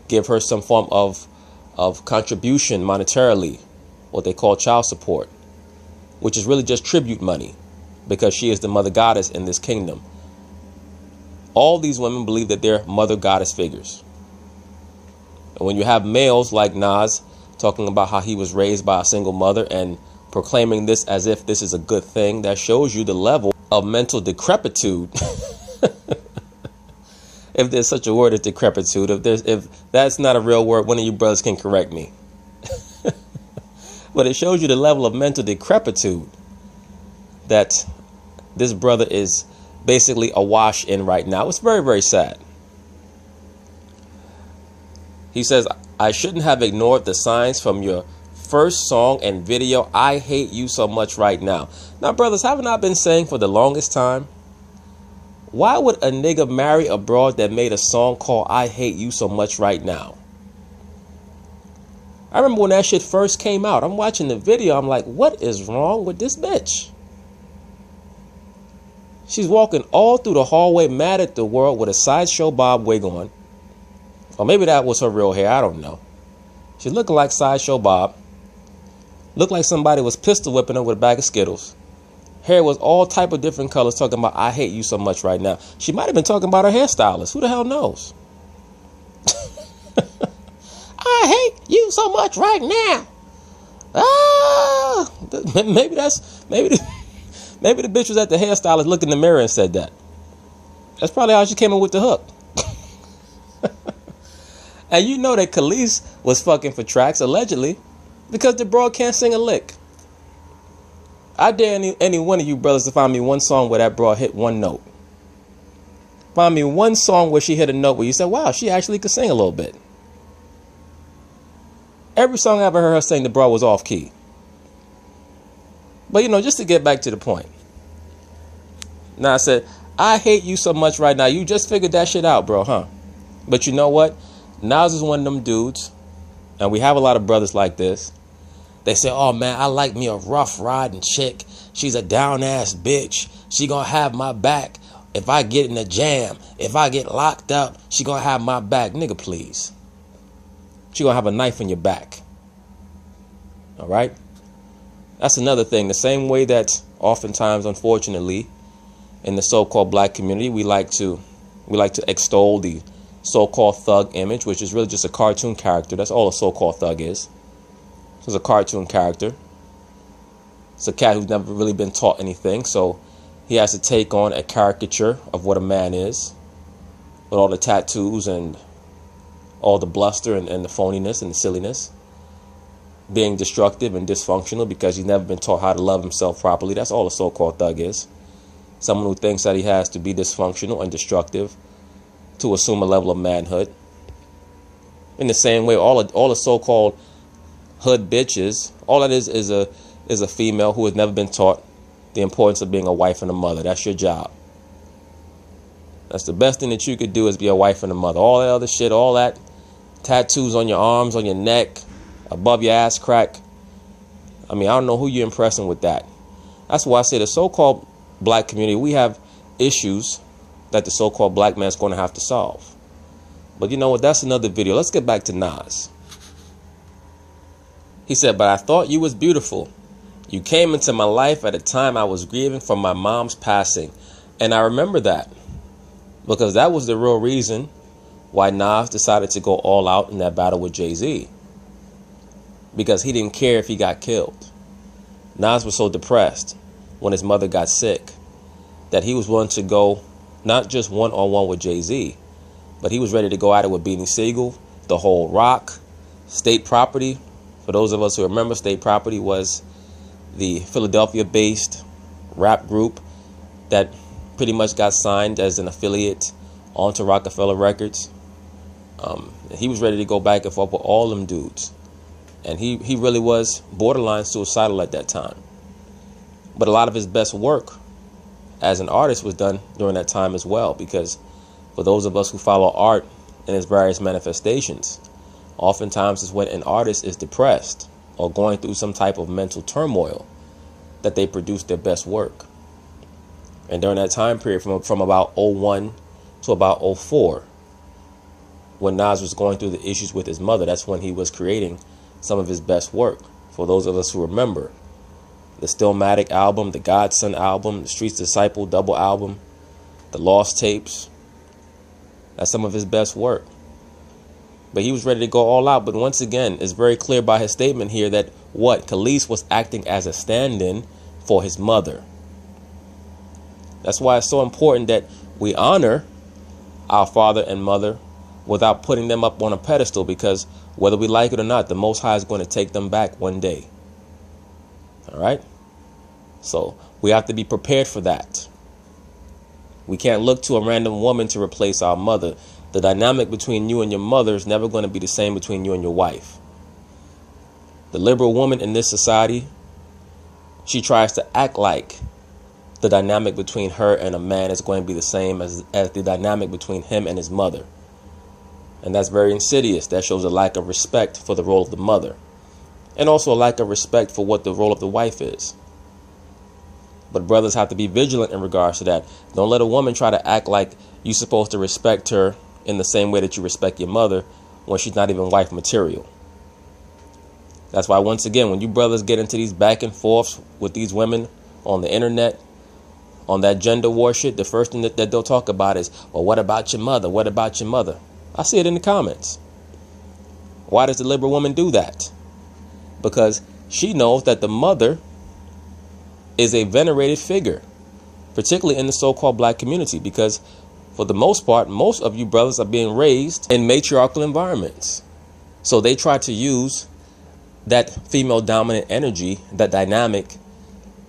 Give her some form of contribution monetarily, what they call child support, which is really just tribute money because she is the mother goddess in this kingdom. All these women believe that they're mother goddess figures. And when you have males like Nas talking about how he was raised by a single mother and proclaiming this as if this is a good thing, that shows you the level of mental decrepitude. If there's such a word as decrepitude, if that's not a real word, one of you brothers can correct me. But it shows you the level of mental decrepitude that this brother is basically awash in right now. It's very, very sad. He says, I shouldn't have ignored the signs from your first song and video. I hate you so much right now. Now, brothers, haven't I been saying for the longest time? Why would a nigga marry a broad that made a song called I Hate You So Much Right Now? I remember when that shit first came out. I'm watching the video. I'm like, what is wrong with this bitch? She's walking all through the hallway mad at the world with a Sideshow Bob wig on. Or maybe that was her real hair. I don't know. She's looking like Sideshow Bob. Looked like somebody was pistol whipping her with a bag of Skittles. Hair was all type of different colors, talking about, I hate you so much right now. She might have been talking about her hairstylist. Who the hell knows? I hate you so much right now. Maybe the bitch was at the hairstylist, looked in the mirror and said that. That's probably how she came in with the hook. And you know that Kelis was fucking for tracks, allegedly, because the broad can't sing a lick. I dare any one of you brothers to find me one song where that broad hit one note. Find me one song where she hit a note where you said, wow, she actually could sing a little bit. Every song I ever heard her sing, the broad was off key. But, just to get back to the point. Now I said, I hate you so much right now. You just figured that shit out, bro, huh? But you know what? Nas is one of them dudes, and we have a lot of brothers like this. They say, oh, man, I like me a rough riding chick. She's a down-ass bitch. She gonna have my back. If I get in a jam, if I get locked up, she gonna have my back. Nigga, please. She gonna have a knife in your back. All right? That's another thing. The same way that oftentimes, unfortunately, in the so-called black community, we like to extol the so-called thug image, which is really just a cartoon character. That's all a so-called thug is. It's a cartoon character. It's a cat who's never really been taught anything, so he has to take on a caricature of what a man is, with all the tattoos and all the bluster and the phoniness and the silliness, being destructive and dysfunctional because he's never been taught how to love himself properly. That's all a so-called thug is. Someone who thinks that he has to be dysfunctional and destructive to assume a level of manhood. In the same way, all the so-called hood bitches, all that is a female who has never been taught the importance of being a wife and a mother. That's your job. That's the best thing that you could do, is be a wife and a mother. All that other shit, all that tattoos on your arms, on your neck, above your ass crack. I mean, I don't know who you're impressing with that. That's why I say the so-called black community, we have issues that the so-called black man's going to have to solve. But you know what? That's another video. Let's get back to Nas. He said, but I thought you was beautiful. You came into my life at a time I was grieving from my mom's passing. And I remember that, because that was the real reason why Nas decided to go all out in that battle with Jay-Z. Because he didn't care if he got killed. Nas was so depressed when his mother got sick that he was willing to go not just one-on-one with Jay-Z, but he was ready to go at it with Beanie Siegel, the whole Rock, State Property. For those of us who remember, State Property was the Philadelphia-based rap group that pretty much got signed as an affiliate onto Rockefeller Records. He was ready to go back and forth with all them dudes. And he really was borderline suicidal at that time. But a lot of his best work as an artist was done during that time as well, because for those of us who follow art in its various manifestations, oftentimes it's when an artist is depressed or going through some type of mental turmoil that they produce their best work. And during that time period, from about 01 to about 04, when Nas was going through the issues with his mother, that's when he was creating some of his best work. For those of us who remember, the Stillmatic album, the Godson album, the Streets Disciple double album, the Lost Tapes, that's some of his best work. But he was ready to go all out. But once again, it's very clear by his statement here that Kelis was acting as a stand-in for his mother. That's why it's so important that we honor our father and mother without putting them up on a pedestal, because whether we like it or not, the Most High is going to take them back one day. All right? So we have to be prepared for that. We can't look to a random woman to replace our mother. The dynamic between you and your mother is never going to be the same between you and your wife. The liberal woman in this society, she tries to act like the dynamic between her and a man is going to be the same as the dynamic between him and his mother. And that's very insidious. That shows a lack of respect for the role of the mother, and also a lack of respect for what the role of the wife is. But brothers have to be vigilant in regards to that. Don't let a woman try to act like you're supposed to respect her in the same way that you respect your mother when she's not even wife material. That's why, once again, when you brothers get into these back and forths with these women on the internet, on that gender war shit, the first thing that they'll talk about is, well, what about your mother? What about your mother? I see it in the comments. Why does the liberal woman do that? Because she knows that the mother is a venerated figure, particularly in the so-called black community, because for the most part, most of you brothers are being raised in matriarchal environments. So they try to use that female dominant energy, that dynamic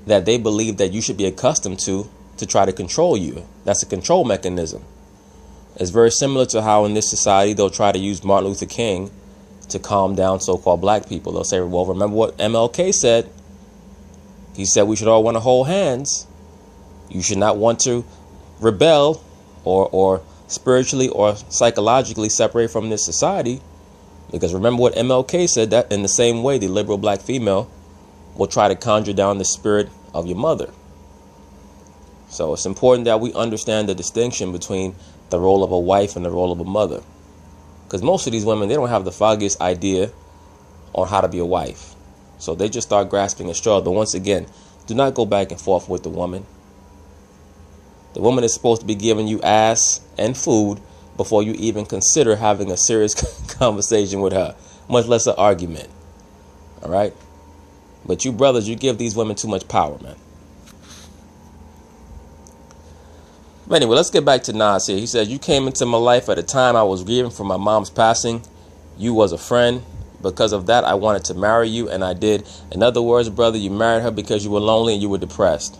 that they believe that you should be accustomed to try to control you. That's a control mechanism. It's very similar to how in this society they'll try to use Martin Luther King to calm down so-called black people. They'll say, well, remember what MLK said? He said we should all want to hold hands. You should not want to rebel or spiritually or psychologically separate from this society. Because remember what MLK said, that in the same way, the liberal black female will try to conjure down the spirit of your mother. So it's important that we understand the distinction between the role of a wife and the role of a mother. Because most of these women, they don't have the foggiest idea on how to be a wife. So they just start grasping at straws. But once again, do not go back and forth with the woman. The woman is supposed to be giving you ass and food before you even consider having a serious conversation with her, much less an argument. All right? But you brothers, you give these women too much power, man. But anyway, let's get back to Nas here. He says, you came into my life at a time I was grieving for my mom's passing. You was a friend. Because of that, I wanted to marry you, and I did. In other words, brother, you married her because you were lonely and you were depressed.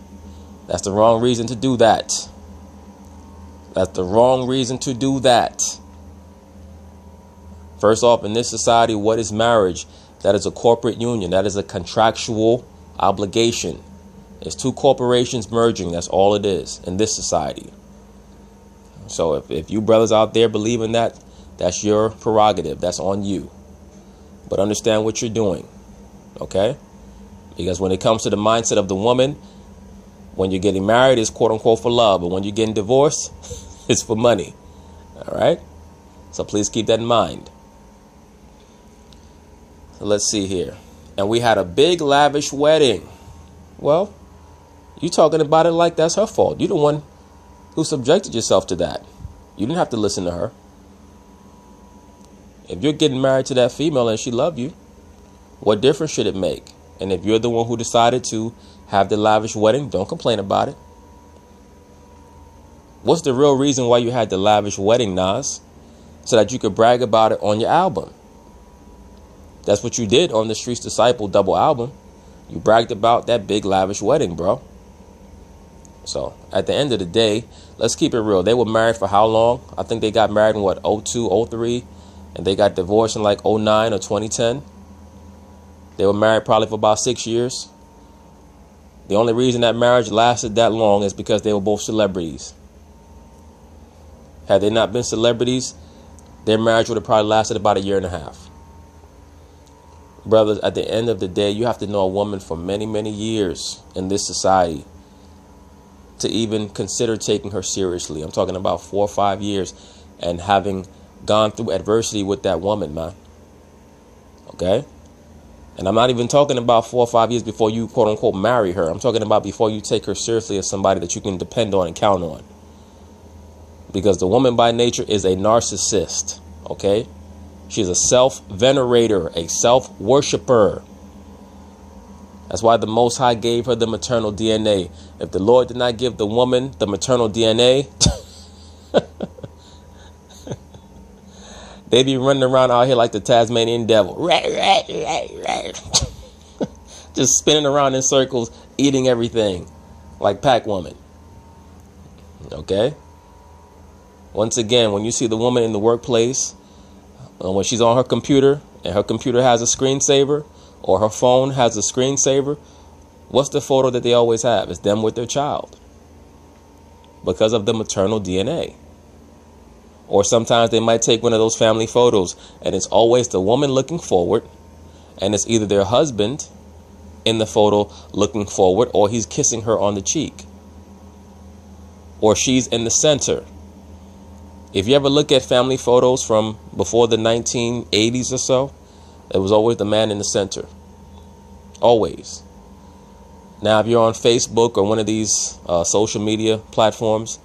That's the wrong reason to do that. That's the wrong reason to do that. First off, in this society, what is marriage? That is a corporate union. That is a contractual obligation. It's two corporations merging. That's all it is in this society. So if you brothers out there believe in that, that's your prerogative. That's on you. But understand what you're doing. Okay? Because when it comes to the mindset of the woman, when you're getting married, it's quote unquote for love. But when you're getting divorced, it's for money. All right? So please keep that in mind. So let's see here. And we had a big lavish wedding. Well, you talking about it like that's her fault. You're the one who subjected yourself to that. You didn't have to listen to her. If you're getting married to that female and she loved you, what difference should it make? And if you're the one who decided to have the lavish wedding, don't complain about it. What's the real reason why you had the lavish wedding, Nas? So that you could brag about it on your album. That's what you did on the Streets Disciple double album. You bragged about that big lavish wedding, bro. So at the end of the day, let's keep it real. They were married for how long? I think they got married in what, 02, 03? And they got divorced in like 09 or 2010. They were married probably for about 6 years. The only reason that marriage lasted that long is because they were both celebrities. Had they not been celebrities, their marriage would have probably lasted about 1.5 years. Brothers, at the end of the day, you have to know a woman for many, many years in this society to even consider taking her seriously. I'm talking about 4 or 5 years and having gone through adversity with that woman, man. Okay? And I'm not even talking about 4 or 5 years before you quote unquote marry her. I'm talking about before you take her seriously as somebody that you can depend on and count on. Because the woman by nature is a narcissist. Okay? She's a self-venerator, a self-worshipper. That's why the Most High gave her the maternal DNA. If the Lord did not give the woman the maternal DNA, they be running around out here like the Tasmanian devil. Just spinning around in circles, eating everything like Pac-Woman. Okay? Once again, when you see the woman in the workplace, when she's on her computer and her computer has a screensaver or her phone has a screensaver, what's the photo that they always have? It's them with their child because of the maternal DNA. Or sometimes they might take one of those family photos and it's always the woman looking forward and it's either their husband in the photo looking forward or he's kissing her on the cheek or she's in the center. If you ever look at family photos from before the 1980s or so, It was always the man in the center. Always. Now, if you're on Facebook or one of these social media platforms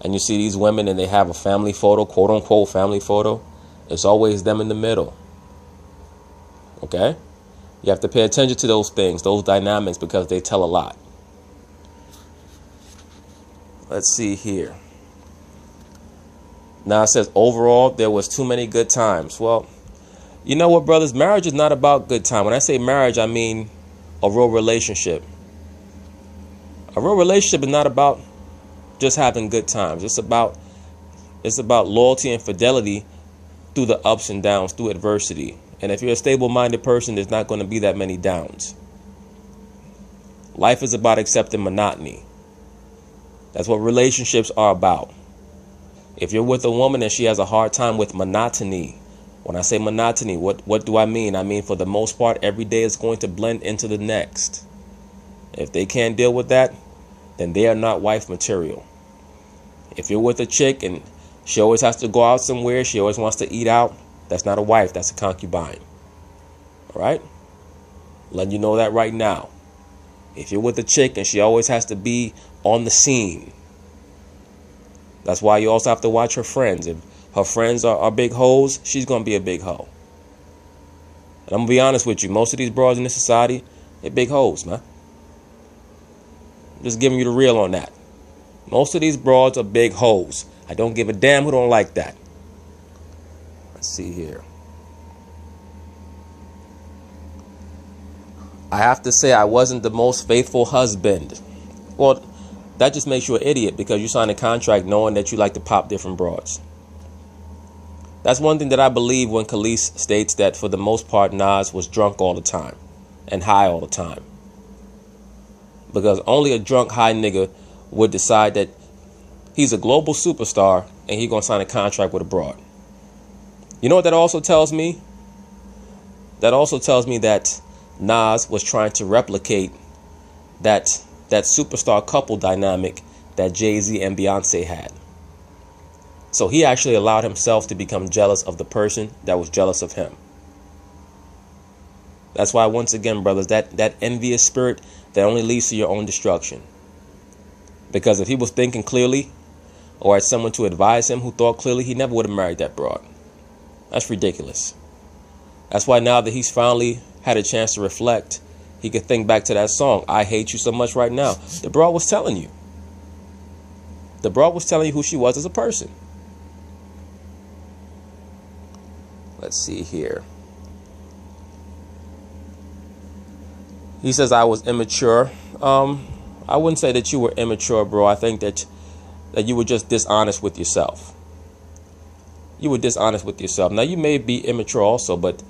and you see these women and they have a family photo, quote unquote family photo, it's always them in the middle. Okay? You have to pay attention to those things, those dynamics, because they tell a lot. Let's see here. Now it says, overall, there was too many good times. Well, you know what, brothers? Marriage is not about good time. When I say marriage, I mean a real relationship. A real relationship is not about just having good times. It's about loyalty and fidelity through the ups and downs, through adversity. And if you're a stable-minded person, there's not going to be that many downs. Life is about accepting monotony. That's what relationships are about. If you're with a woman and she has a hard time with monotony, when I say monotony, what do I mean? I mean, for the most part, every day is going to blend into the next. If they can't deal with that, then they are not wife material. If you're with a chick and she always has to go out somewhere, she always wants to eat out, that's not a wife, that's a concubine. All right? Letting you know that right now. If you're with a chick and she always has to be on the scene, that's why you also have to watch her friends. If her friends are big hoes, she's going to be a big hoe. And I'm going to be honest with you, most of these broads in this society, they're big hoes, man. I'm just giving you the real on that. Most of these broads are big hoes. I don't give a damn who don't like that. Let's see here. I have to say I wasn't the most faithful husband. Well, that just makes you an idiot because you signed a contract knowing that you like to pop different broads. That's one thing that I believe when Kelis states that for the most part Nas was drunk all the time and high all the time. Because only a drunk high nigga would decide that he's a global superstar and he's going to sign a contract with a broad. You know what that also tells me? That also tells me that Nas was trying to replicate that superstar couple dynamic that Jay-Z and Beyonce had. So he actually allowed himself to become jealous of the person that was jealous of him. That's why, once again, brothers, that envious spirit, that only leads to your own destruction. Because if he was thinking clearly, or had someone to advise him who thought clearly, he never would have married that broad. That's ridiculous. That's why now that he's finally had a chance to reflect, he could think back to that song, I Hate You So Much Right Now. The broad was telling you. The broad was telling you who she was as a person. Let's see here. He says I was immature. I wouldn't say that you were immature, bro. I think that you were just dishonest with yourself. You were dishonest with yourself. Now, you may be immature also, but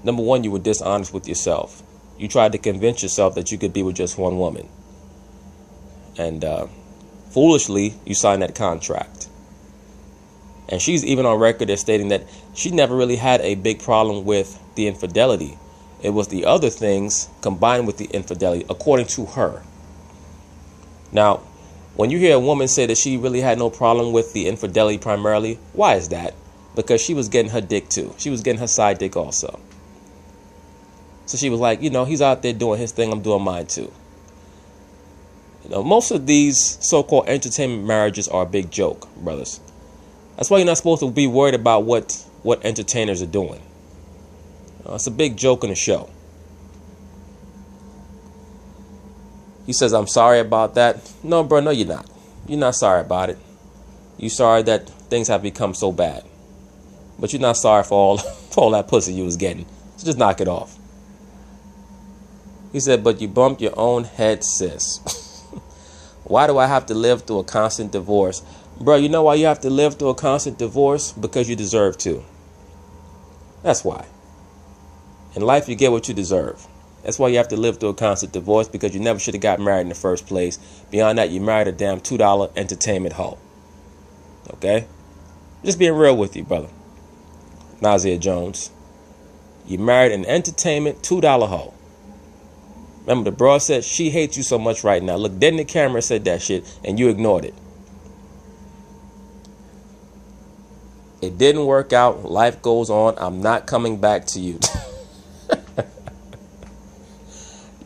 number one, you were dishonest with yourself. You tried to convince yourself that you could be with just one woman. And foolishly, you signed that contract. And she's even on record as stating that she never really had a big problem with the infidelity. It was the other things combined with the infidelity, according to her. Now, when you hear a woman say that she really had no problem with the infidelity primarily, why is that? Because she was getting her dick too. She was getting her side dick also. So she was like, you know, he's out there doing his thing, I'm doing mine too. You know, most of these so-called entertainment marriages are a big joke, brothers. That's why you're not supposed to be worried about what entertainers are doing. It's a big joke in the show. He says, I'm sorry about that. No, bro, no, you're not. You're not sorry about it. You're sorry that things have become so bad. But you're not sorry for all that pussy you was getting. So just knock it off. He said, but you bumped your own head, sis. Why do I have to live through a constant divorce? Bro, you know why you have to live through a constant divorce? Because you deserve to. That's why. In life, you get what you deserve. That's why you have to live through a constant divorce, because you never should have got married in the first place. Beyond that, you married a damn $2 entertainment hoe. Okay? Just being real with you, brother. Nasir Jones. You married an entertainment $2 hoe. Remember, the broad said she hates you so much right now. Look, dead in the camera said that shit, and you ignored it. It didn't work out. Life goes on. I'm not coming back to you.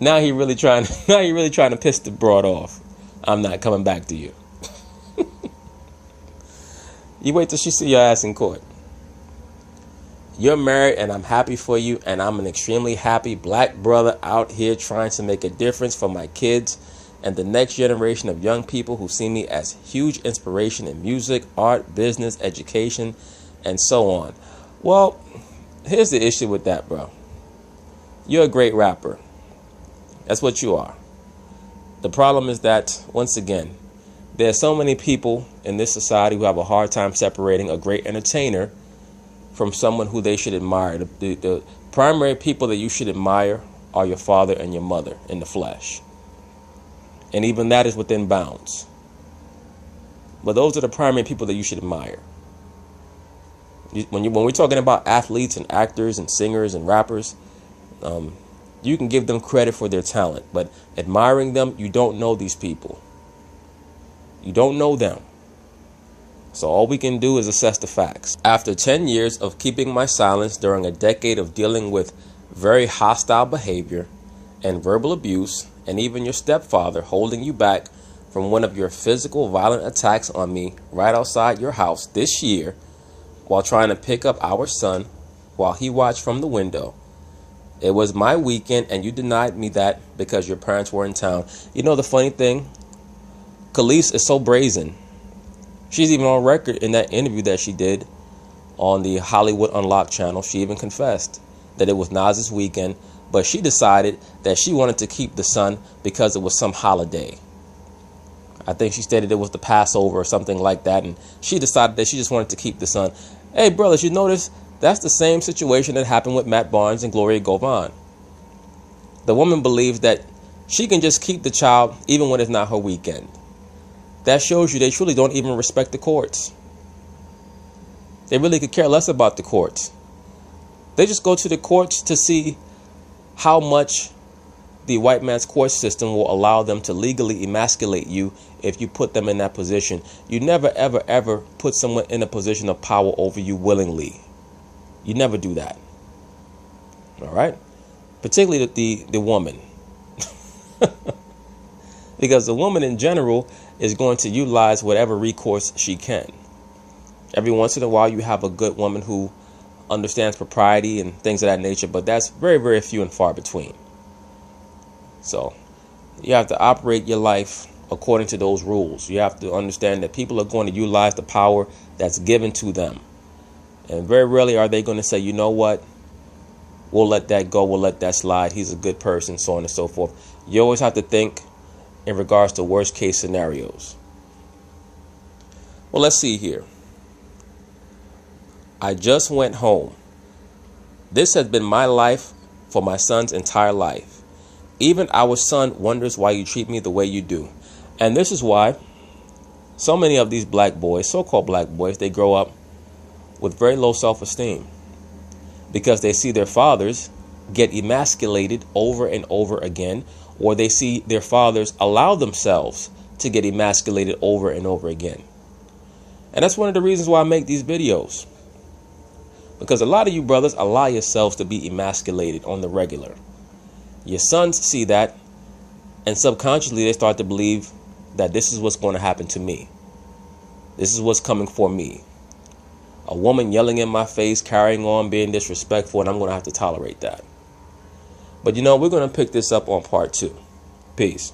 Now he really trying to piss the broad off. I'm not coming back to you. You wait till she see your ass in court. You're married and I'm happy for you, and I'm an extremely happy black brother out here trying to make a difference for my kids and the next generation of young people who see me as huge inspiration in music, art, business, education, and so on. Well, here's the issue with that, bro. You're a great rapper. That's what you are. The problem is that, once again, there are so many people in this society who have a hard time separating a great entertainer from someone who they should admire. The primary people that you should admire are your father and your mother in the flesh. And even that is within bounds. But those are the primary people that you should admire. When we're talking about athletes and actors and singers and rappers, you can give them credit for their talent. But admiring them, you don't know these people. You don't know them. So all we can do is assess the facts. After 10 years of keeping my silence during a decade of dealing with very hostile behavior and verbal abuse, and even your stepfather holding you back from one of your physical violent attacks on me right outside your house this year while trying to pick up our son while he watched from the window. It was my weekend and you denied me that because your parents were in town. You know the funny thing? Kelis is so brazen. She's even on record in that interview that she did on the Hollywood Unlocked channel. She even confessed that it was Nas's weekend, but she decided that she wanted to keep the son because it was some holiday. I think she stated it was the Passover or something like that, and she decided that she just wanted to keep the son. Hey, brothers, you notice that's the same situation that happened with Matt Barnes and Gloria Govan. The woman believes that she can just keep the child even when it's not her weekend. That shows you they truly don't even respect the courts. They really could care less about the courts. They just go to the courts to see how much the white man's court system will allow them to legally emasculate you if you put them in that position. You never, ever, ever put someone in a position of power over you willingly. You never do that. All right? Particularly the woman. Because the woman in general is going to utilize whatever recourse she can. Every once in a while you have a good woman who understands propriety and things of that nature, but that's very, very few and far between. So you have to operate your life according to those rules. You have to understand that people are going to utilize the power that's given to them. And very rarely are they going to say, you know what, we'll let that go, we'll let that slide, he's a good person, so on and so forth. You always have to think in regards to worst case scenarios. Well, let's see here. I just went home. This has been my life for my son's entire life. Even our son wonders why you treat me the way you do. And this is why so many of these black boys, so-called black boys, they grow up with very low self-esteem because they see their fathers get emasculated over and over again, or they see their fathers allow themselves to get emasculated over and over again. And that's one of the reasons why I make these videos. Because a lot of you brothers allow yourselves to be emasculated on the regular. Your sons see that, and subconsciously they start to believe that this is what's going to happen to me. This is what's coming for me. A woman yelling in my face, carrying on, being disrespectful, and I'm going to have to tolerate that. But you know, we're going to pick this up on part 2. Peace.